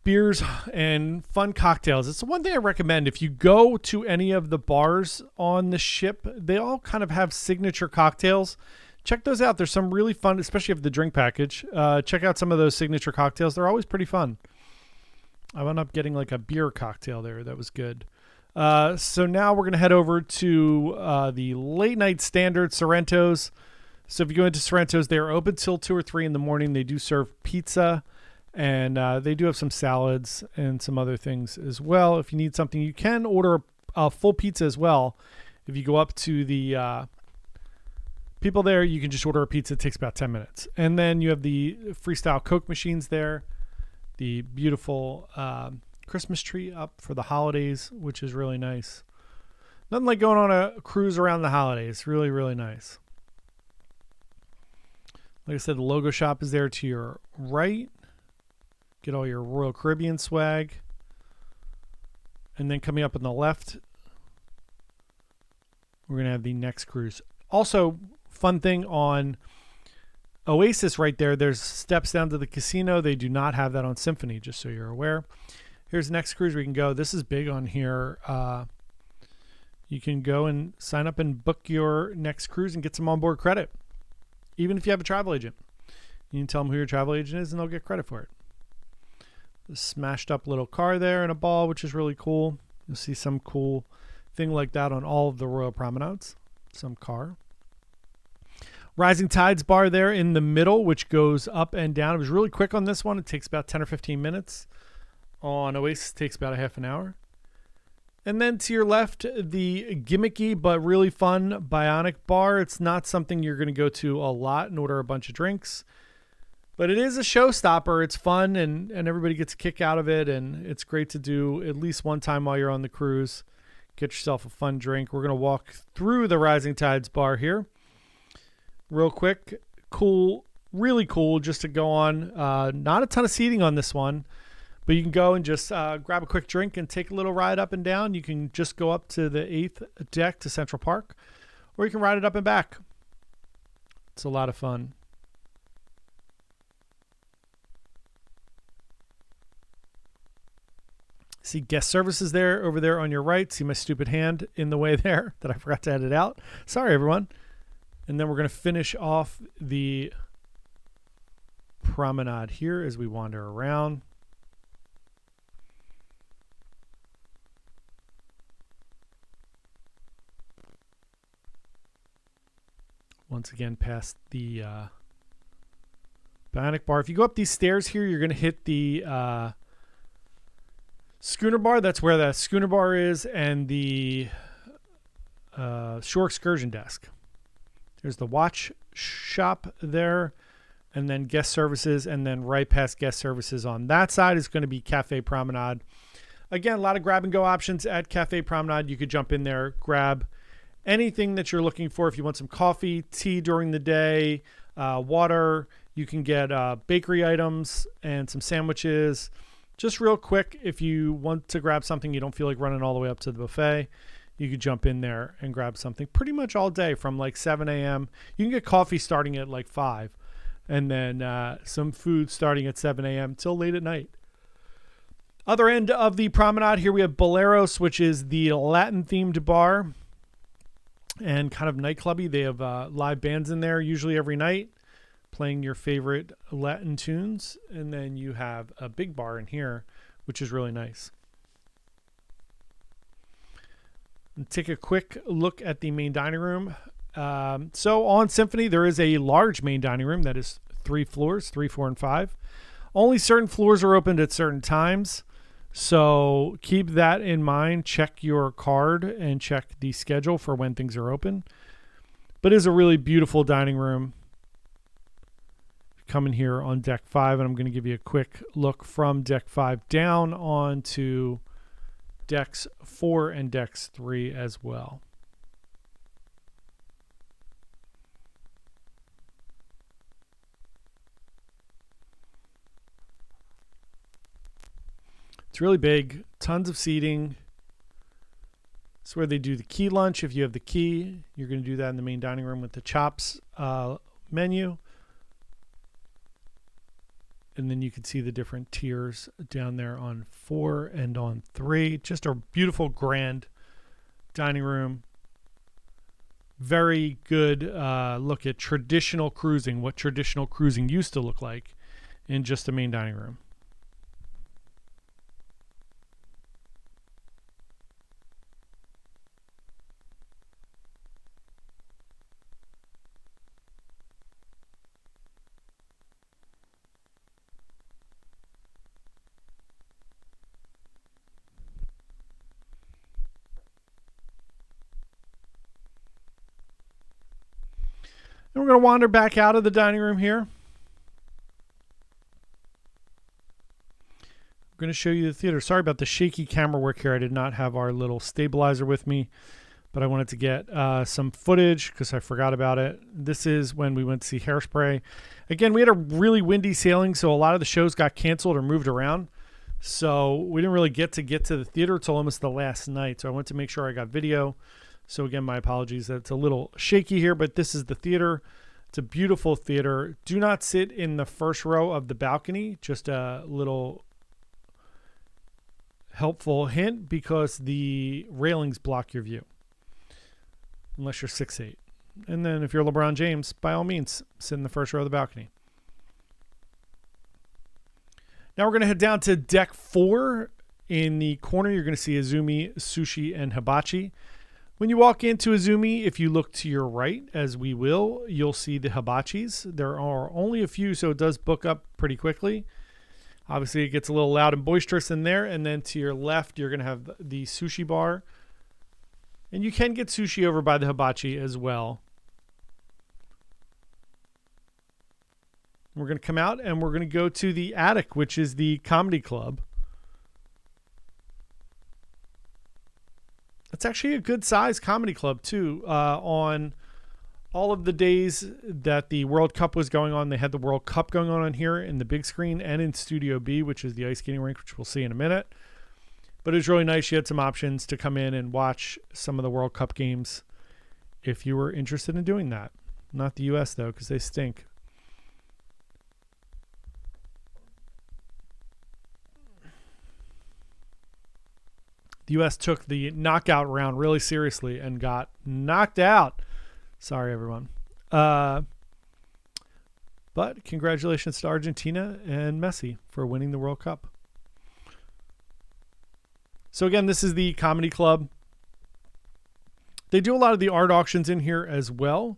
beers and fun cocktails. It's the one thing I recommend. If you go to any of the bars on the ship, they all kind of have signature cocktails. Check those out. There's some really fun, especially if the drink package. Check out some of those signature cocktails. They're always pretty fun. I wound up getting like a beer cocktail there. That was good. So now we're going to head over to the late night standard Sorrento's. So if you go into Sorrento's, they are open till 2 or 3 in the morning. They do serve pizza, and they do have some salads and some other things as well. If you need something, you can order a full pizza as well. If you go up to the people there, you can just order a pizza. It takes about 10 minutes. And then you have the freestyle Coke machines there, the beautiful Christmas tree up for the holidays, which is really nice. Nothing like going on a cruise around the holidays. Really, really nice. Like I said, the logo shop is there to your right. Get all your Royal Caribbean swag. And then coming up on the left, we're going to have the next cruise. Also, fun thing on Oasis right there, there's steps down to the casino. They do not have that on Symphony, just so you're aware. Here's the next cruise we can go. This is big on here. You can go and sign up and book your next cruise and get some onboard credit. Even if you have a travel agent. You can tell them who your travel agent is and they'll get credit for it. The smashed up little car there and a ball, which is really cool. You'll see some cool thing like that on all of the Royal Promenades. Some car. Rising Tides bar there in the middle, which goes up and down. It was really quick on this one. It takes about 10 or 15 minutes. On Oasis, it takes about a half an hour. And then to your left, the gimmicky but really fun Bionic bar. It's not something you're going to go to a lot and order a bunch of drinks. But it is a showstopper. It's fun, and everybody gets a kick out of it, and it's great to do at least one time while you're on the cruise. Get yourself a fun drink. We're going to walk through the Rising Tides bar here real quick. Cool, really cool just to go on. Not a ton of seating on this one, but you can go and just grab a quick drink and take a little ride up and down. You can just go up to the 8th deck to Central Park, or you can ride it up and back. It's a lot of fun. See guest services there, over there on your right. See my stupid hand in the way there that I forgot to edit out. Sorry, everyone. And then we're going to finish off the promenade here as we wander around. Once again, past the Bionic Bar. If you go up these stairs here, you're going to hit the Schooner Bar. That's where the Schooner Bar is, and the Shore Excursion desk. There's the watch shop there, and then guest services, and then right past guest services on that side is going to be Cafe Promenade. Again, a lot of grab and go options at Cafe Promenade. You could jump in there, grab anything that you're looking for. If you want some coffee, tea during the day, water, you can get bakery items and some sandwiches. Just real quick, if you want to grab something, you don't feel like running all the way up to the buffet, you could jump in there and grab something pretty much all day from like 7 a.m. You can get coffee starting at like 5, and then some food starting at 7 a.m. till late at night. Other end of the promenade here, we have Boleros, which is the Latin-themed bar and kind of nightclubby. They have live bands in there usually every night, playing your favorite Latin tunes. And then you have a big bar in here, which is really nice. And take a quick look at the main dining room. So on Symphony, there is a large main dining room that is 3 floors, 3, 4, and 5. Only certain floors are opened at certain times. So keep that in mind. Check your card and check the schedule for when things are open. But it is a really beautiful dining room. Coming here on deck 5, and I'm going to give you a quick look from deck 5 down onto decks 4 and decks 3 as well. It's really big, tons of seating. It's where they do the key lunch. If you have the key, you're going to do that in the main dining room with the Chops menu. And then you can see the different tiers down there on 4 and on 3. Just a beautiful, grand dining room. Very good look at traditional cruising, what traditional cruising used to look like in just the main dining room. And we're going to wander back out of the dining room here. I'm going to show you the theater. Sorry about the shaky camera work here. I did not have our little stabilizer with me, but I wanted to get some footage because I forgot about it. This is when we went to see Hairspray. Again, we had a really windy sailing, so a lot of the shows got canceled or moved around. So we didn't really get to the theater until almost the last night. So I went to make sure I got video. So again, my apologies that it's a little shaky here, but this is the theater. It's a beautiful theater. Do not sit in the first row of the balcony. Just a little helpful hint, because the railings block your view unless you're 6'8". And then if you're LeBron James, by all means, sit in the first row of the balcony. Now we're going to head down to deck 4. In the corner, you're going to see Izumi, Sushi, and Hibachi. When you walk into Izumi, if you look to your right, as we will, you'll see the hibachis. There are only a few, so it does book up pretty quickly. Obviously, it gets a little loud and boisterous in there. And then to your left, you're going to have the sushi bar. And you can get sushi over by the hibachi as well. We're going to come out and we're going to go to the attic, which is the comedy club. It's actually a good size comedy club too. On all of the days that the World Cup was going on, they had the World Cup going on here in the big screen and in Studio B, which is the ice skating rink, which we'll see in a minute. But it was really nice. You had some options to come in and watch some of the World Cup games if you were interested in doing that. Not the U.S. though, because they stink. The U.S. took the knockout round really seriously and got knocked out. Sorry, everyone. But congratulations to Argentina and Messi for winning the World Cup. So again, this is the comedy club. They do a lot of the art auctions in here as well.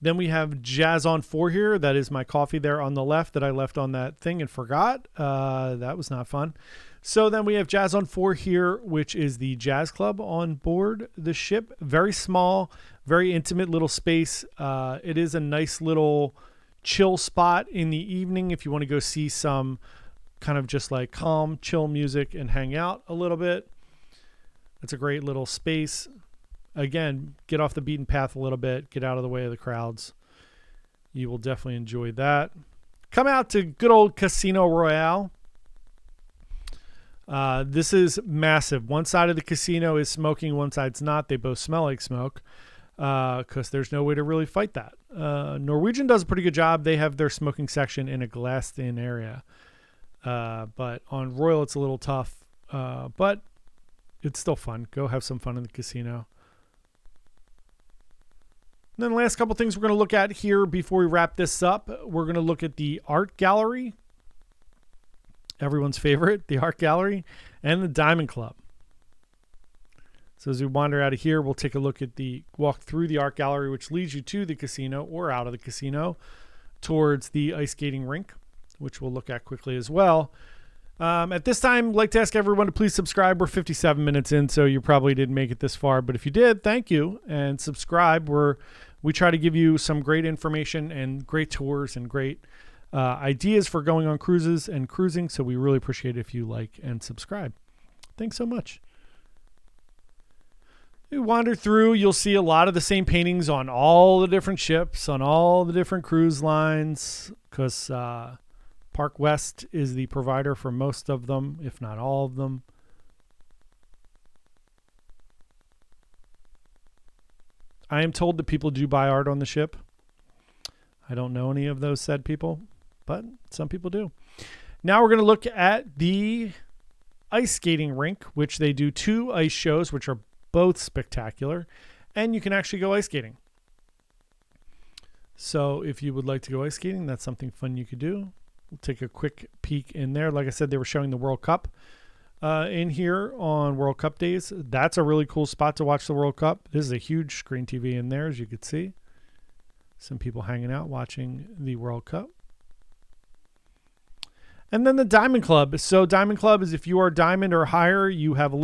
Then we have Jazz on 4 here. That is my coffee there on the left that I left on that thing and forgot. That was not fun. So then we have Jazz on 4 here, which is the jazz club on board the ship. Very small, very intimate little space. It is a nice little chill spot in the evening if you want to go see some kind of just like calm, chill music and hang out a little bit. It's a great little space. Again, get off the beaten path a little bit, get out of the way of the crowds. You will definitely enjoy that. Come out to good old Casino Royale. This is massive. One side of the casino is smoking, one side's not. They both smell like smoke because there's no way to really fight that. Norwegian does a pretty good job. They have their smoking section in a glassed-in area. But on Royal, it's a little tough. But it's still fun. Go have some fun in the casino. And then the last couple things we're going to look at here before we wrap this up, we're going to look at the art gallery. Everyone's favorite, the art gallery, and the Diamond Club. So as we wander out of here, we'll take a look at walk through the art gallery, which leads you to the casino or out of the casino towards the ice skating rink, which we'll look at quickly as well. At this time, I'd like to ask everyone to please subscribe. We're 57 minutes in, so you probably didn't make it this far. But if you did, thank you. And subscribe. We try to give you some great information and great tours and great ideas for going on cruises and cruising. So we really appreciate it if you like and subscribe. Thanks so much. You wander through, you'll see a lot of the same paintings on all the different ships, on all the different cruise lines, because Park West is the provider for most of them, if not all of them. I am told that people do buy art on the ship. I don't know any of those said people, but some people do. Now we're going to look at the ice skating rink, which they do 2 ice shows, which are both spectacular, and you can actually go ice skating. So if you would like to go ice skating, that's something fun you could do. We'll take a quick peek in there. Like I said, they were showing the World Cup in here on World Cup days. That's a really cool spot to watch the World Cup. This is a huge screen TV in there, as you could see. Some people hanging out watching the World Cup. And then the Diamond Club. So Diamond Club is if you are Diamond or higher, you have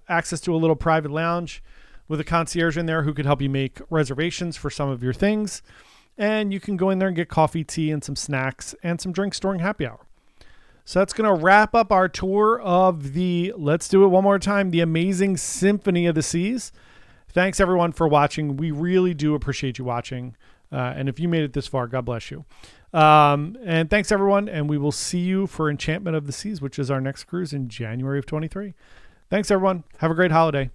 access to a little private lounge with a concierge in there who could help you make reservations for some of your things. And you can go in there and get coffee, tea, and some snacks and some drinks during happy hour. So that's going to wrap up our tour of let's do it one more time, the amazing Symphony of the Seas. Thanks, everyone, for watching. We really do appreciate you watching. And if you made it this far, God bless you. And thanks, everyone. And we will see you for Enchantment of the Seas, which is our next cruise in January of 23. Thanks, everyone. Have a great holiday.